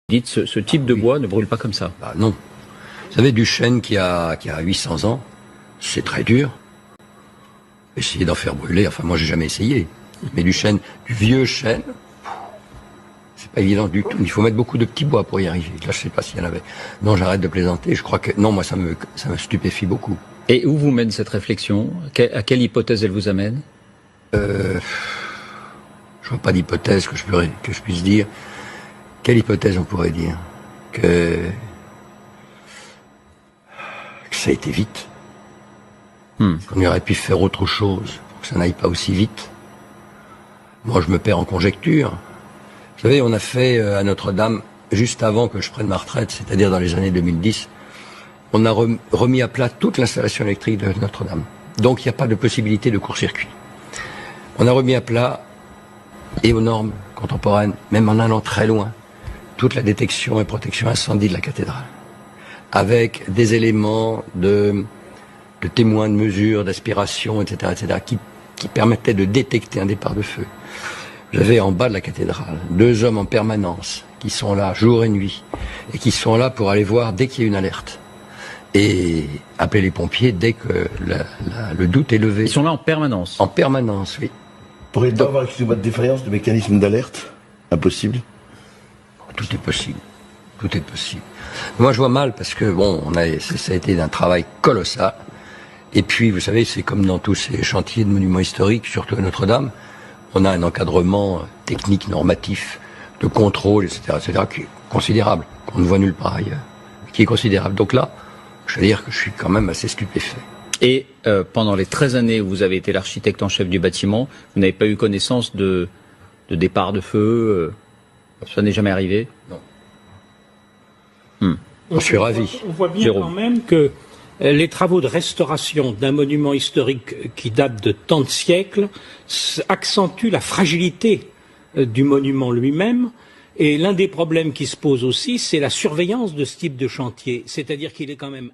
Dites, ce type de bois ne brûle pas comme ça. Bah non. Vous savez, du chêne qui a 800 ans, c'est très dur. Essayer d'en faire brûler, enfin moi j'ai jamais essayé. Mais du vieux chêne, c'est pas évident du tout. Il faut mettre beaucoup de petits bois pour y arriver. Là je sais pas s'il y en avait. Non, j'arrête de plaisanter. Je crois que non, moi ça me stupéfie beaucoup. Et où vous mène cette réflexion? À quelle hypothèse elle vous amène? Je vois pas d'hypothèse que je puisse dire. Quelle hypothèse on pourrait dire? Que ça a été vite. Qu'on aurait pu faire autre chose pour que ça n'aille pas aussi vite. Moi, je me perds en conjecture. Vous savez, on a fait à Notre-Dame, juste avant que je prenne ma retraite, c'est-à-dire dans les années 2010, on a remis à plat toute l'installation électrique de Notre-Dame. Donc, il n'y a pas de possibilité de court-circuit. On a remis à plat, et aux normes contemporaines, même en allant très loin, toute la détection et protection incendie de la cathédrale, avec des éléments de témoins de mesure, d'aspiration, etc., qui permettaient de détecter un départ de feu. J'avais en bas de la cathédrale 2 hommes en permanence qui sont là jour et nuit et qui sont là pour aller voir dès qu'il y a une alerte et appeler les pompiers dès que le doute est levé. Ils sont là en permanence? En permanence, oui. Pourrait-il avoir, excusez-moi, de défaillance de mécanisme d'alerte? Impossible? Tout est possible. Tout est possible. Moi, je vois mal parce que, bon, ça a été un travail colossal. Et puis, vous savez, c'est comme dans tous ces chantiers de monuments historiques, surtout à Notre-Dame, on a un encadrement technique, normatif, de contrôle, etc., qui est considérable, qu'on ne voit nulle part ailleurs, qui est considérable. Donc là, je veux dire que je suis quand même assez stupéfait. Et pendant les 13 années où vous avez été l'architecte en chef du bâtiment, vous n'avez pas eu connaissance de départ de feu ça n'est jamais arrivé? Non. Je suis ravi. On voit bien quand même que les travaux de restauration d'un monument historique qui date de tant de siècles accentuent la fragilité du monument lui-même. Et l'un des problèmes qui se pose aussi, c'est la surveillance de ce type de chantier. C'est-à-dire qu'il est quand même